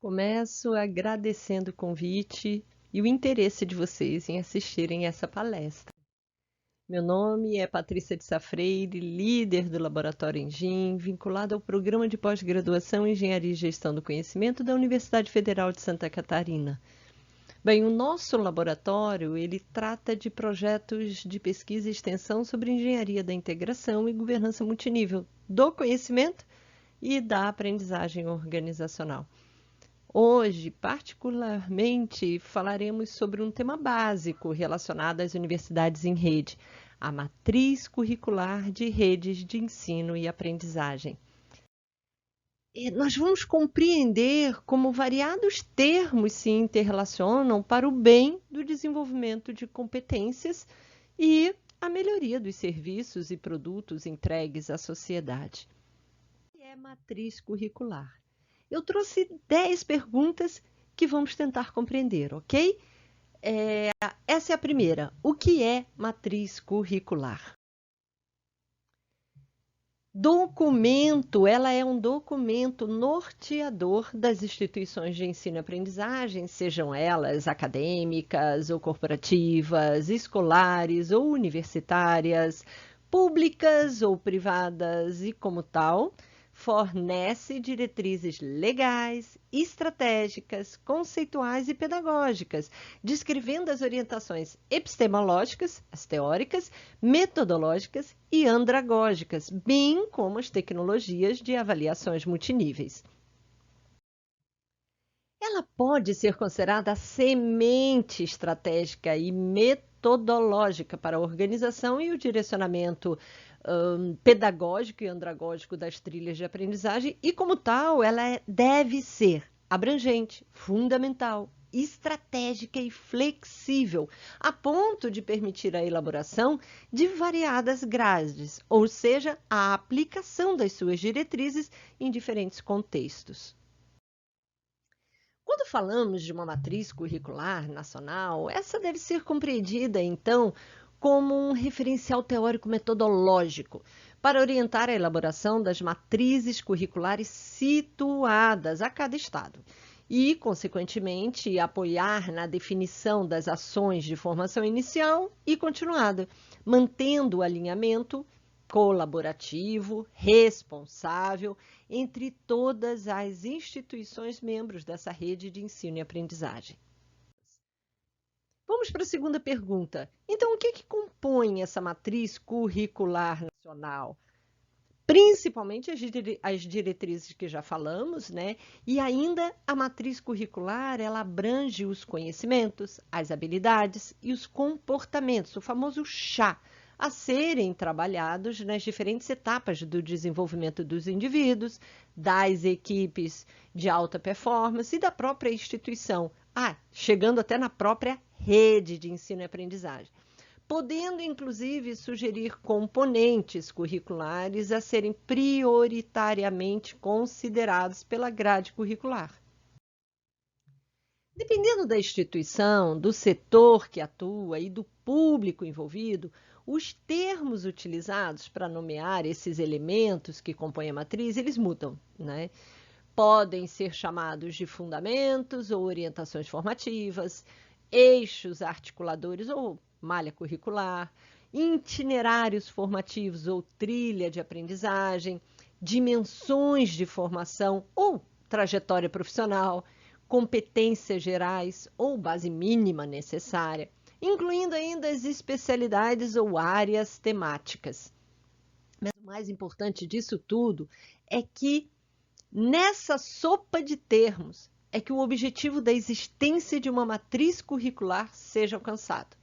Começo agradecendo o convite e o interesse de vocês em assistirem essa palestra. Meu nome é Patrícia de Sá Freire, líder do Laboratório Engim, vinculado ao Programa de Pós-Graduação em Engenharia e Gestão do Conhecimento da Universidade Federal de Santa Catarina. Bem, o nosso laboratório, ele trata de projetos de pesquisa e extensão sobre engenharia da integração e governança multinível do conhecimento e da aprendizagem organizacional. Hoje, particularmente, falaremos sobre um tema básico relacionado às universidades em rede, a matriz curricular de redes de ensino e aprendizagem. Nós vamos compreender como variados termos se interrelacionam para o bem do desenvolvimento de competências e a melhoria dos serviços e produtos entregues à sociedade. O que é matriz curricular? Eu trouxe 10 perguntas que vamos tentar compreender, ok? Essa é a primeira. O que é matriz curricular? Documento, ela é um documento norteador das instituições de ensino e aprendizagem, sejam elas acadêmicas ou corporativas, escolares ou universitárias, públicas ou privadas e, como tal, fornece diretrizes legais, estratégicas, conceituais e pedagógicas, descrevendo as orientações epistemológicas, as teóricas, metodológicas e andragógicas, bem como as tecnologias de avaliações multiníveis. Ela pode ser considerada a semente estratégica e metodológica para a organização e o direcionamento pedagógico e andragógico das trilhas de aprendizagem e, como tal, ela deve ser abrangente, fundamental, estratégica e flexível, a ponto de permitir a elaboração de variadas grades, ou seja, a aplicação das suas diretrizes em diferentes contextos. Quando falamos de uma matriz curricular nacional, essa deve ser compreendida, então, como um referencial teórico-metodológico para orientar a elaboração das matrizes curriculares situadas a cada estado e, consequentemente, apoiar na definição das ações de formação inicial e continuada, mantendo o alinhamento colaborativo, responsável entre todas as instituições membros dessa rede de ensino e aprendizagem. Vamos para a segunda pergunta. Então, o que compõe essa matriz curricular nacional? Principalmente as diretrizes que já falamos, né? E ainda a matriz curricular, ela abrange os conhecimentos, as habilidades e os comportamentos, o famoso chá, a serem trabalhados nas diferentes etapas do desenvolvimento dos indivíduos, das equipes de alta performance e da própria instituição, chegando até na própria rede de ensino e aprendizagem, podendo inclusive sugerir componentes curriculares a serem prioritariamente considerados pela grade curricular. Dependendo da instituição, do setor que atua e do público envolvido, os termos utilizados para nomear esses elementos que compõem a matriz, eles mudam, né? Podem ser chamados de fundamentos ou orientações formativas, eixos articuladores ou malha curricular, itinerários formativos ou trilha de aprendizagem, dimensões de formação ou trajetória profissional, competências gerais ou base mínima necessária, incluindo ainda as especialidades ou áreas temáticas. Mas o mais importante disso tudo é que nessa sopa de termos é que o objetivo da existência de uma matriz curricular seja alcançado.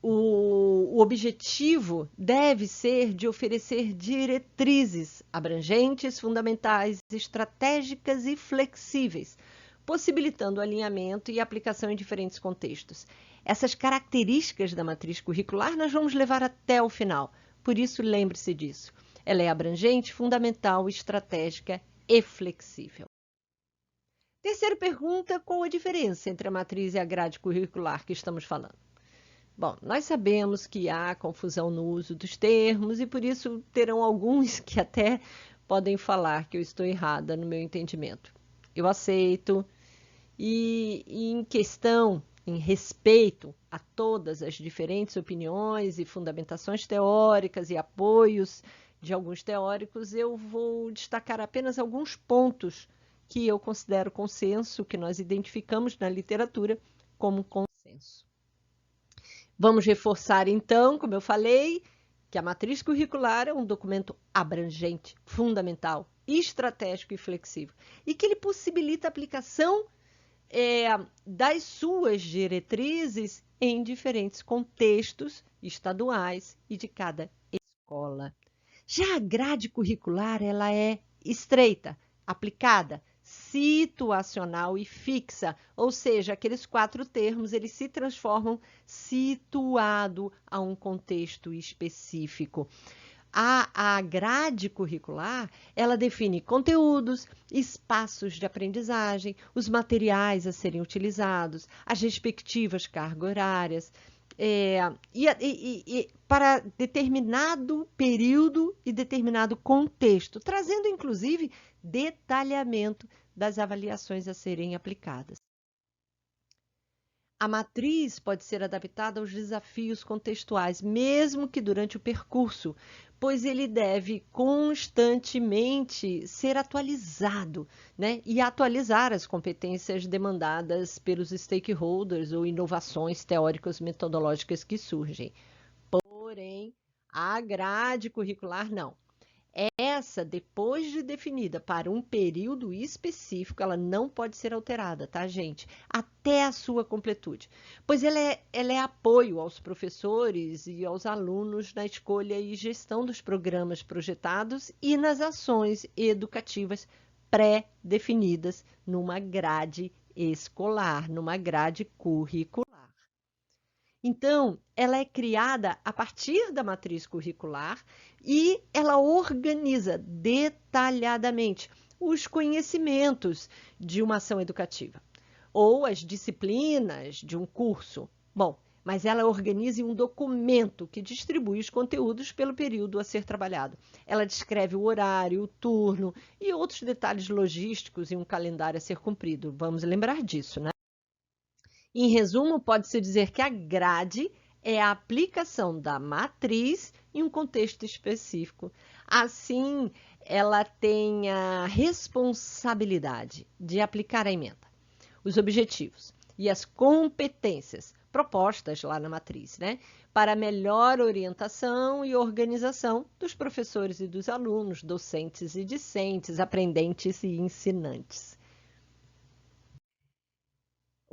O objetivo deve ser de oferecer diretrizes abrangentes, fundamentais, estratégicas e flexíveis, possibilitando o alinhamento e aplicação em diferentes contextos. Essas características da matriz curricular nós vamos levar até o final, por isso lembre-se disso. Ela é abrangente, fundamental, estratégica e flexível. Terceira pergunta, qual a diferença entre a matriz e a grade curricular que estamos falando? Bom, nós sabemos que há confusão no uso dos termos e por isso terão alguns que até podem falar que eu estou errada no meu entendimento. eu aceito. E em respeito a todas as diferentes opiniões e fundamentações teóricas e apoios de alguns teóricos, eu vou destacar apenas alguns pontos que eu considero consenso, que nós identificamos na literatura como consenso. Vamos reforçar, então, como eu falei, que a matriz curricular é um documento abrangente, fundamental, estratégico e flexível, e que ele possibilita a aplicação das suas diretrizes em diferentes contextos estaduais e de cada escola. Já a grade curricular, ela é estreita, aplicada, situacional e fixa, ou seja, aqueles 4 termos, eles se transformam situado a um contexto específico. A grade curricular, ela define conteúdos, espaços de aprendizagem, os materiais a serem utilizados, as respectivas cargas horárias, para determinado período e determinado contexto, trazendo inclusive detalhamento das avaliações a serem aplicadas. A matriz pode ser adaptada aos desafios contextuais, mesmo que durante o percurso, pois ele deve constantemente ser atualizado, né? E atualizar as competências demandadas pelos stakeholders ou inovações teóricas metodológicas que surgem. Porém, a grade curricular não. Essa, depois de definida para um período específico, ela não pode ser alterada, tá, gente? Até a sua completude. Pois ela é apoio aos professores e aos alunos na escolha e gestão dos programas projetados e nas ações educativas pré-definidas numa grade escolar, numa grade curricular. Então, ela é criada a partir da matriz curricular e ela organiza detalhadamente os conhecimentos de uma ação educativa ou as disciplinas de um curso. Bom, mas ela organiza em um documento que distribui os conteúdos pelo período a ser trabalhado. Ela descreve o horário, o turno e outros detalhes logísticos em um calendário a ser cumprido. Vamos lembrar disso, né? Em resumo, pode-se dizer que a grade é a aplicação da matriz em um contexto específico. Assim, ela tem a responsabilidade de aplicar a ementa, os objetivos e as competências propostas lá na matriz, né? Para melhor orientação e organização dos professores e dos alunos, docentes e discentes, aprendentes e ensinantes.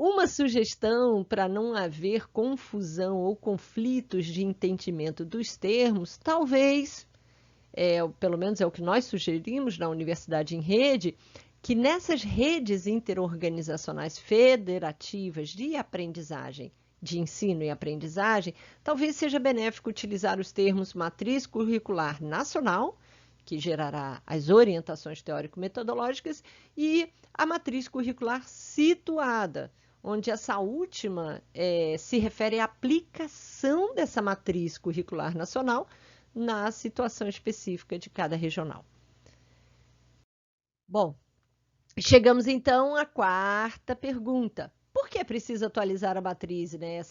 Uma sugestão para não haver confusão ou conflitos de entendimento dos termos, talvez, pelo menos é o que nós sugerimos na Universidade em Rede, que nessas redes interorganizacionais federativas de aprendizagem, de ensino e aprendizagem, talvez seja benéfico utilizar os termos matriz curricular nacional, que gerará as orientações teórico-metodológicas, e a matriz curricular situada, onde essa última se refere à aplicação dessa matriz curricular nacional na situação específica de cada regional. Bom, chegamos então à 4ª pergunta. Por que é preciso atualizar a matriz, né?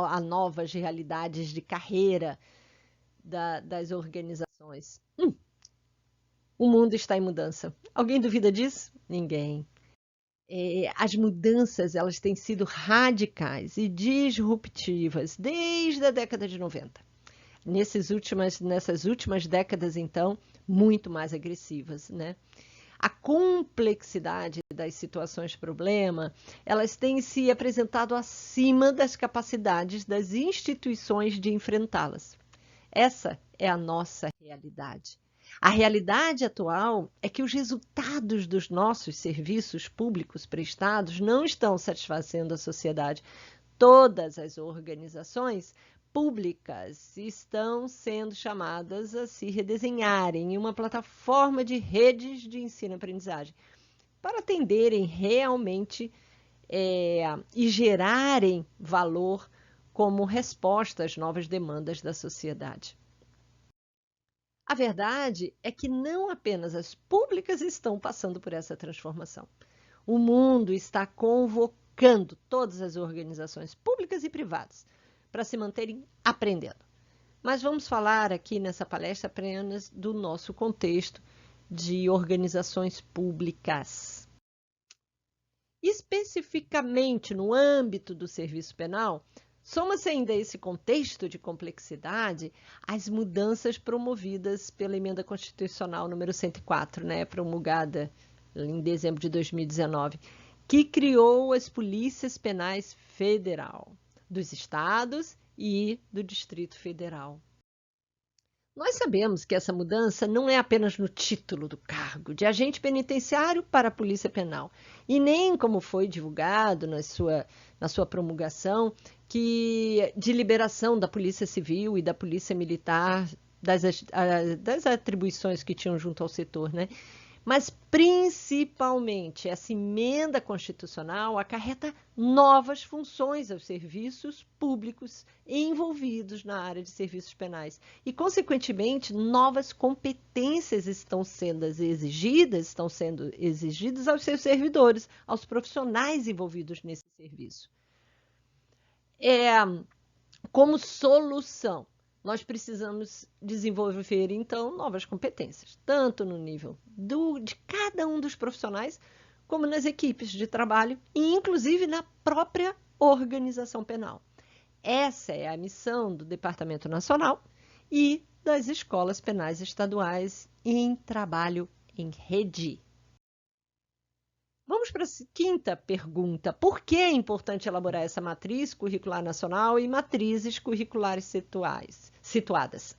A novas realidades de carreira das organizações? O mundo está em mudança. Alguém duvida disso? Ninguém. As mudanças, elas têm sido radicais e disruptivas desde a década de 90. Nessas últimas décadas, então, muito mais agressivas, né? A complexidade das situações problema, elas têm se apresentado acima das capacidades das instituições de enfrentá-las. Essa é a nossa realidade. A realidade atual é que os resultados dos nossos serviços públicos prestados não estão satisfazendo a sociedade. Todas as organizações públicas estão sendo chamadas a se redesenharem em uma plataforma de redes de ensino-aprendizagem para atenderem realmente e gerarem valor como resposta às novas demandas da sociedade. A verdade é que não apenas as públicas estão passando por essa transformação. O mundo está convocando todas as organizações públicas e privadas para se manterem aprendendo. Mas vamos falar aqui nessa palestra apenas do nosso contexto de organizações públicas. Especificamente no âmbito do serviço penal, soma-se ainda a esse contexto de complexidade as mudanças promovidas pela Emenda Constitucional número 104, promulgada em dezembro de 2019, que criou as Polícias Penais Federal, dos estados e do Distrito Federal. Nós sabemos que essa mudança não é apenas no título do cargo de agente penitenciário para a Polícia Penal, e nem como foi divulgado na sua promulgação, que de liberação da Polícia Civil e da Polícia Militar, das atribuições que tinham junto ao setor, Mas, principalmente, essa emenda constitucional acarreta novas funções aos serviços públicos envolvidos na área de serviços penais. E, consequentemente, novas competências estão sendo exigidas aos seus servidores, aos profissionais envolvidos nesse serviço. Como solução, nós precisamos desenvolver, então, novas competências, tanto no nível de cada um dos profissionais, como nas equipes de trabalho e, inclusive, na própria organização penal. Essa é a missão do Departamento Nacional e das escolas penais estaduais em trabalho em rede. Vamos para a quinta pergunta. Por que é importante elaborar essa matriz curricular nacional e matrizes curriculares situadas?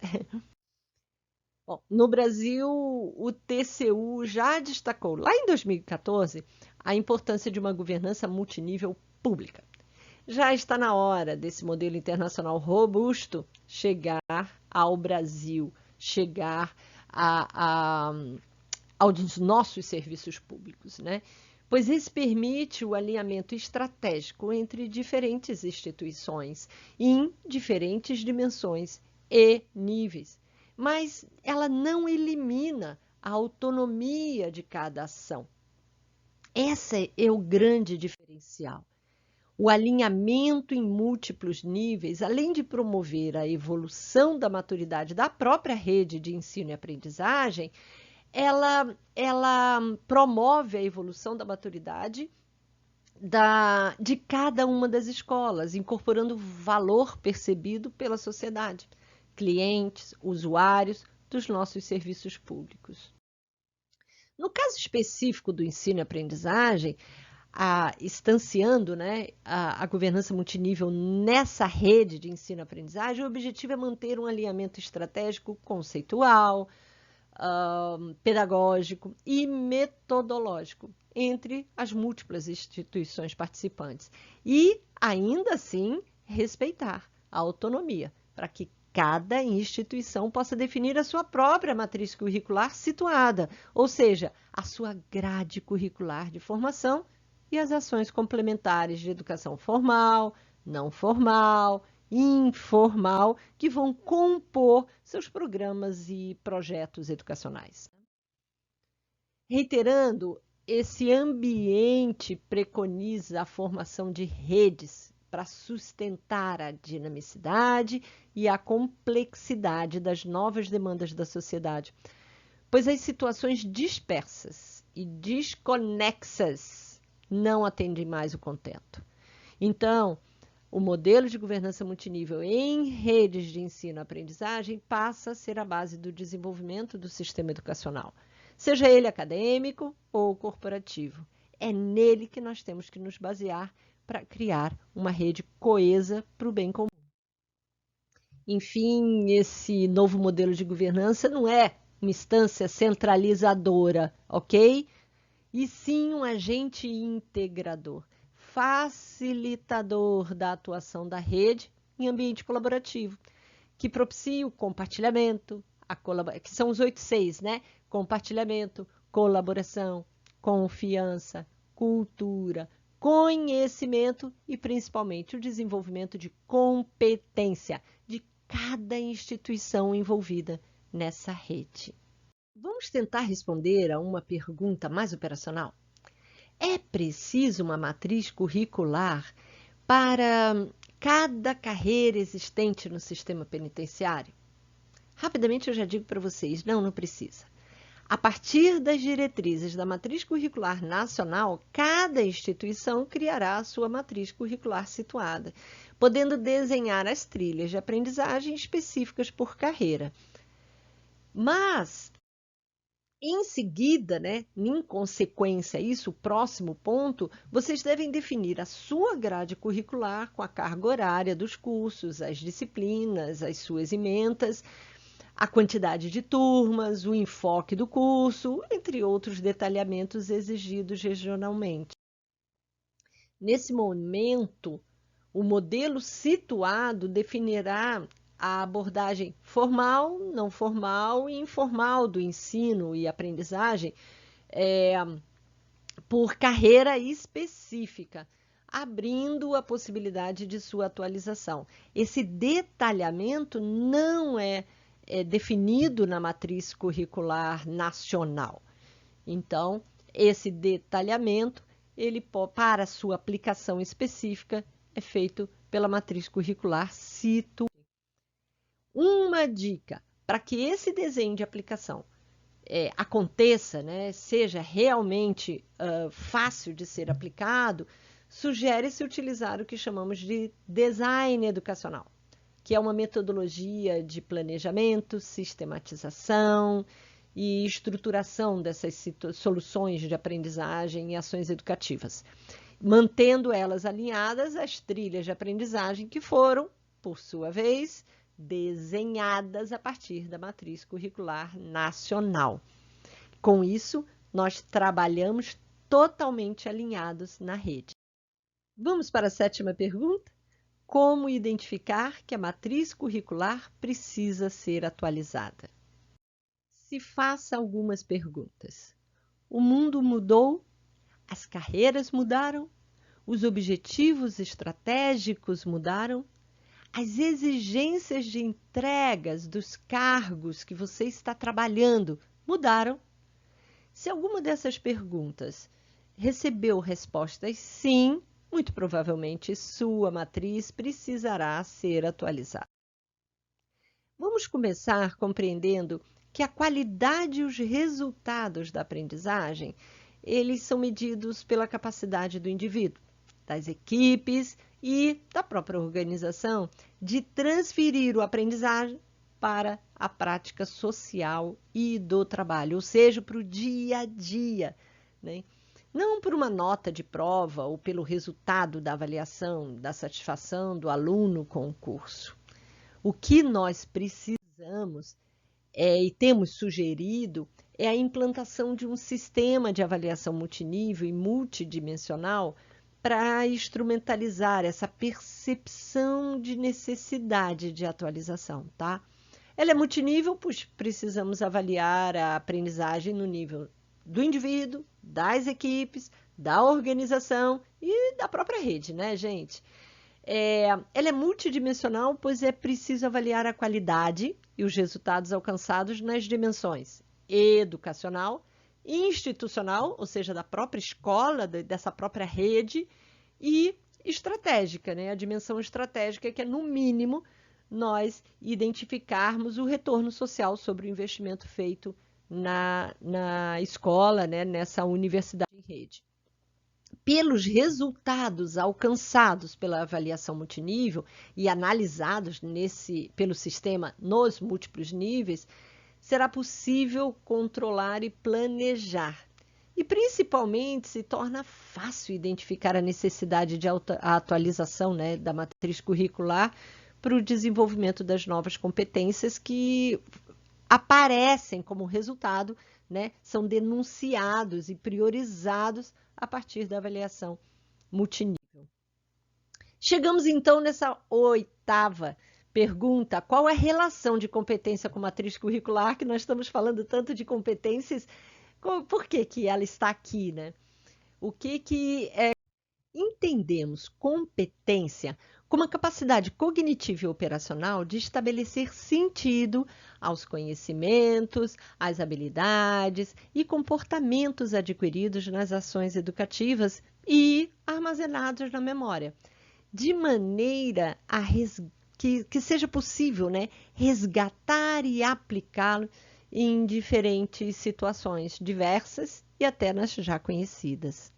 Bom, no Brasil, o TCU já destacou, lá em 2014, a importância de uma governança multinível pública. Já está na hora desse modelo internacional robusto chegar ao Brasil, chegar aos nossos serviços públicos, Pois isso permite o alinhamento estratégico entre diferentes instituições em diferentes dimensões e níveis. Mas ela não elimina a autonomia de cada ação. Esse é o grande diferencial. O alinhamento em múltiplos níveis, além de promover a evolução da maturidade da própria rede de ensino e aprendizagem, ela promove a evolução da maturidade de cada uma das escolas, incorporando valor percebido pela sociedade, clientes, usuários dos nossos serviços públicos. No caso específico do ensino e aprendizagem, instanciando a governança multinível nessa rede de ensino e aprendizagem, o objetivo é manter um alinhamento estratégico conceitual, pedagógico e metodológico entre as múltiplas instituições participantes e, ainda assim, respeitar a autonomia para que cada instituição possa definir a sua própria matriz curricular situada, ou seja, a sua grade curricular de formação e as ações complementares de educação formal, não formal, informal, que vão compor seus programas e projetos educacionais. Reiterando, esse ambiente preconiza a formação de redes para sustentar a dinamicidade e a complexidade das novas demandas da sociedade, pois as situações dispersas e desconexas não atendem mais o contento. Então, o modelo de governança multinível em redes de ensino-aprendizagem passa a ser a base do desenvolvimento do sistema educacional, seja ele acadêmico ou corporativo. É nele que nós temos que nos basear para criar uma rede coesa para o bem comum. Enfim, esse novo modelo de governança não é uma instância centralizadora, ok? E sim um agente integrador, facilitador da atuação da rede em ambiente colaborativo, que propicia o compartilhamento, que são os 8 Cs, Compartilhamento, colaboração, confiança, cultura, conhecimento e, principalmente, o desenvolvimento de competência de cada instituição envolvida nessa rede. Vamos tentar responder a uma pergunta mais operacional? É preciso uma matriz curricular para cada carreira existente no sistema penitenciário? Rapidamente eu já digo para vocês, não precisa. A partir das diretrizes da Matriz Curricular Nacional, cada instituição criará a sua matriz curricular situada, podendo desenhar as trilhas de aprendizagem específicas por carreira. Mas, em seguida, em consequência a isso, o próximo ponto, vocês devem definir a sua grade curricular com a carga horária dos cursos, as disciplinas, as suas ementas, a quantidade de turmas, o enfoque do curso, entre outros detalhamentos exigidos regionalmente. Nesse momento, o modelo situado definirá a abordagem formal, não formal e informal do ensino e aprendizagem por carreira específica, abrindo a possibilidade de sua atualização. Esse detalhamento não é definido na matriz curricular nacional. Então, esse detalhamento, para sua aplicação específica, é feito pela matriz curricular situada. Uma dica para que esse desenho de aplicação aconteça, seja realmente fácil de ser aplicado, sugere-se utilizar o que chamamos de design educacional, que é uma metodologia de planejamento, sistematização e estruturação dessas soluções de aprendizagem e ações educativas, mantendo elas alinhadas às trilhas de aprendizagem que foram, por sua vez, desenhadas a partir da matriz curricular nacional. Com isso, nós trabalhamos totalmente alinhados na rede. Vamos para a 7ª pergunta? Como identificar que a matriz curricular precisa ser atualizada? Se faça algumas perguntas. O mundo mudou? As carreiras mudaram? Os objetivos estratégicos mudaram? As exigências de entregas dos cargos que você está trabalhando mudaram? Se alguma dessas perguntas recebeu respostas sim, muito provavelmente sua matriz precisará ser atualizada. Vamos começar compreendendo que a qualidade e os resultados da aprendizagem, eles são medidos pela capacidade do indivíduo, das equipes e da própria organização de transferir o aprendizagem para a prática social e do trabalho, ou seja, para o dia a dia, Não por uma nota de prova ou pelo resultado da avaliação, da satisfação do aluno com o curso. O que nós precisamos e temos sugerido é a implantação de um sistema de avaliação multinível e multidimensional para instrumentalizar essa percepção de necessidade de atualização, tá? Ela é multinível, pois precisamos avaliar a aprendizagem no nível do indivíduo, das equipes, da organização e da própria rede, gente? Ela é multidimensional, pois é preciso avaliar a qualidade e os resultados alcançados nas dimensões educacional, institucional, ou seja, da própria escola, dessa própria rede, e estratégica, a dimensão estratégica, que é, no mínimo, nós identificarmos o retorno social sobre o investimento feito na escola, nessa universidade em rede. Pelos resultados alcançados pela avaliação multinível e analisados pelo sistema nos múltiplos níveis, será possível controlar e planejar. E, principalmente, se torna fácil identificar a necessidade de atualização da matriz curricular para o desenvolvimento das novas competências que aparecem como resultado, são denunciados e priorizados a partir da avaliação multinível. Chegamos, então, nessa 8ª pergunta. Qual é a relação de competência com matriz curricular, que nós estamos falando tanto de competências? Por que ela está aqui, O que entendemos competência com uma capacidade cognitiva e operacional de estabelecer sentido aos conhecimentos, às habilidades e comportamentos adquiridos nas ações educativas e armazenados na memória, de maneira que seja possível, né, resgatar e aplicá-lo em diferentes situações diversas e até nas já conhecidas.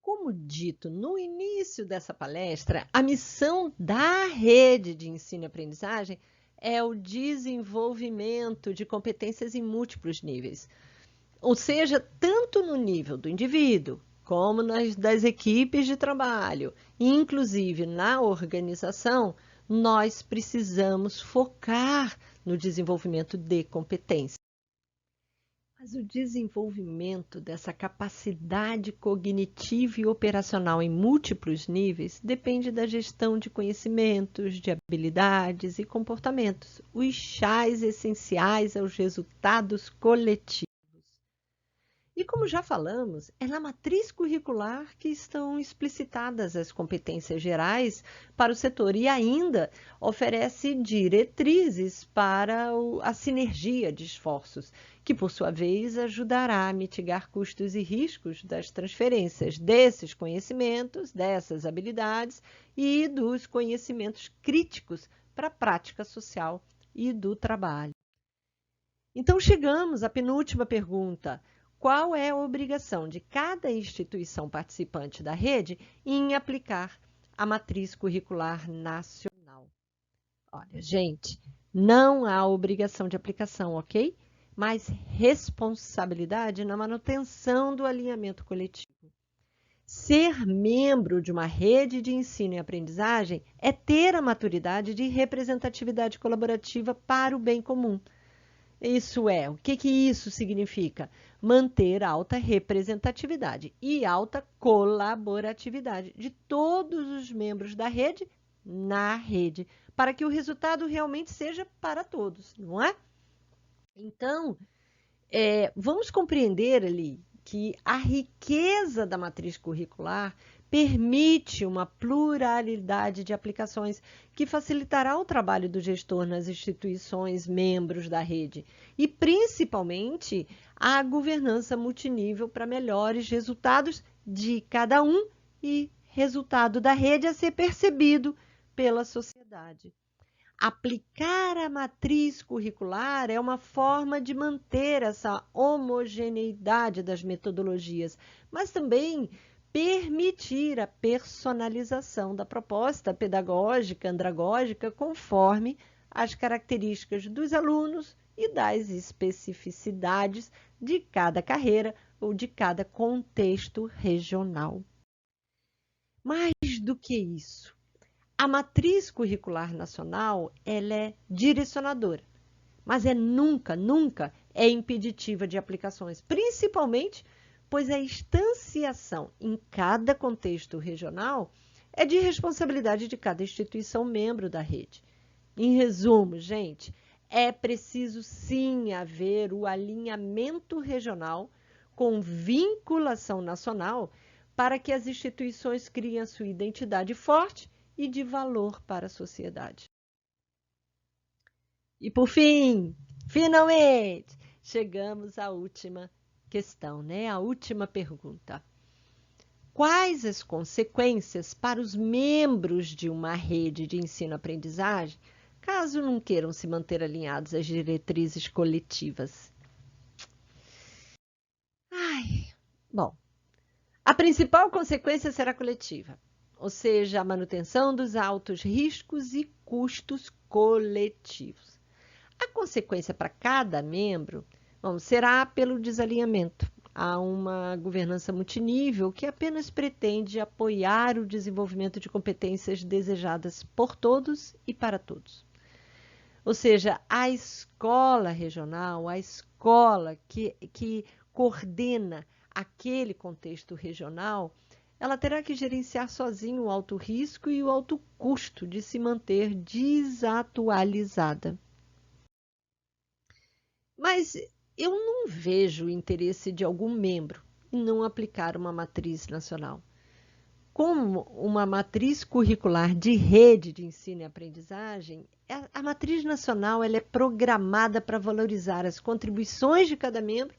Como dito no início dessa palestra, a missão da rede de ensino e aprendizagem é o desenvolvimento de competências em múltiplos níveis, ou seja, tanto no nível do indivíduo, como das equipes de trabalho, inclusive na organização, nós precisamos focar no desenvolvimento de competências. Mas o desenvolvimento dessa capacidade cognitiva e operacional em múltiplos níveis depende da gestão de conhecimentos, de habilidades e comportamentos, os chás essenciais aos resultados coletivos. E como já falamos, é na matriz curricular que estão explicitadas as competências gerais para o setor e ainda oferece diretrizes para a sinergia de esforços, que por sua vez ajudará a mitigar custos e riscos das transferências desses conhecimentos, dessas habilidades e dos conhecimentos críticos para a prática social e do trabalho. Então chegamos à penúltima pergunta. Qual é a obrigação de cada instituição participante da rede em aplicar a matriz curricular nacional? Olha, gente, não há obrigação de aplicação, ok? Mas responsabilidade na manutenção do alinhamento coletivo. Ser membro de uma rede de ensino e aprendizagem é ter a maturidade de representatividade colaborativa para o bem comum. Isso é, o que isso significa? Manter alta representatividade e alta colaboratividade de todos os membros da rede na rede, para que o resultado realmente seja para todos, não é? Então, vamos compreender ali que a riqueza da matriz curricular permite uma pluralidade de aplicações que facilitará o trabalho do gestor nas instituições membros da rede e, principalmente, a governança multinível para melhores resultados de cada um e resultado da rede a ser percebido pela sociedade. Aplicar a matriz curricular é uma forma de manter essa homogeneidade das metodologias, mas também permitir a personalização da proposta pedagógica, andragógica, conforme as características dos alunos e das especificidades de cada carreira ou de cada contexto regional. Mais do que isso, a matriz curricular nacional, ela é direcionadora, mas nunca é impeditiva de aplicações, principalmente pois a instanciação em cada contexto regional é de responsabilidade de cada instituição membro da rede. Em resumo, gente, é preciso sim haver o alinhamento regional com vinculação nacional para que as instituições criem a sua identidade forte e de valor para a sociedade. E por fim, finalmente, chegamos à última questão, né? A última pergunta. Quais as consequências para os membros de uma rede de ensino-aprendizagem, caso não queiram se manter alinhados às diretrizes coletivas? Bom, a principal consequência será coletiva, ou seja, a manutenção dos altos riscos e custos coletivos. A consequência para cada membro, será pelo desalinhamento. Há uma governança multinível que apenas pretende apoiar o desenvolvimento de competências desejadas por todos e para todos. Ou seja, a escola regional, a escola que coordena aquele contexto regional, ela terá que gerenciar sozinho o alto risco e o alto custo de se manter desatualizada. Mas eu não vejo o interesse de algum membro em não aplicar uma matriz nacional. como uma matriz curricular de rede de ensino e aprendizagem, a matriz nacional ela é programada para valorizar as contribuições de cada membro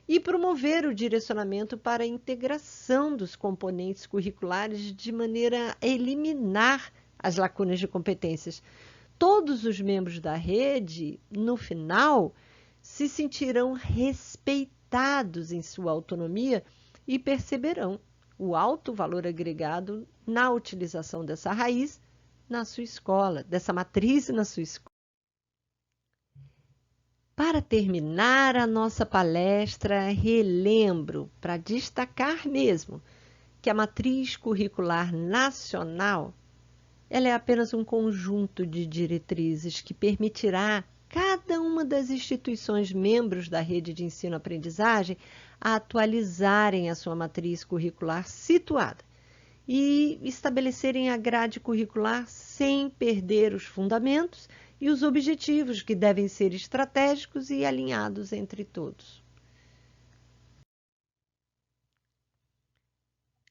e promover o direcionamento para a integração dos componentes curriculares de maneira a eliminar as lacunas de competências. Todos os membros da rede, no final, se sentirão respeitados em sua autonomia e perceberão o alto valor agregado na utilização dessa raiz na sua escola, dessa matriz na sua escola. Para terminar a nossa palestra, relembro, para destacar mesmo, que a matriz curricular nacional ela é apenas um conjunto de diretrizes que permitirá cada uma das instituições membros da rede de ensino-aprendizagem a atualizarem a sua matriz curricular situada e estabelecerem a grade curricular sem perder os fundamentos e os objetivos que devem ser estratégicos e alinhados entre todos.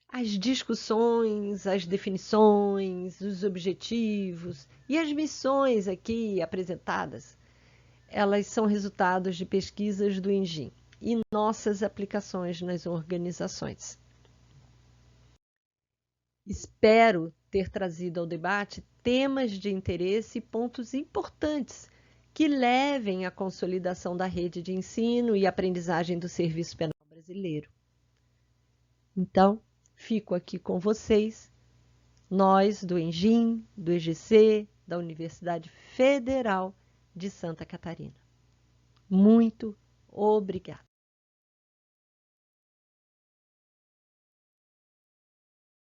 As discussões, as definições, os objetivos e as missões aqui apresentadas, elas são resultados de pesquisas do Engim e nossas aplicações nas organizações. Espero ter trazido ao debate temas de interesse e pontos importantes que levem à consolidação da rede de ensino e aprendizagem do Serviço Penal Brasileiro. Então, fico aqui com vocês, nós do Engim, do EGC, da Universidade Federal de Santa Catarina. Muito obrigada.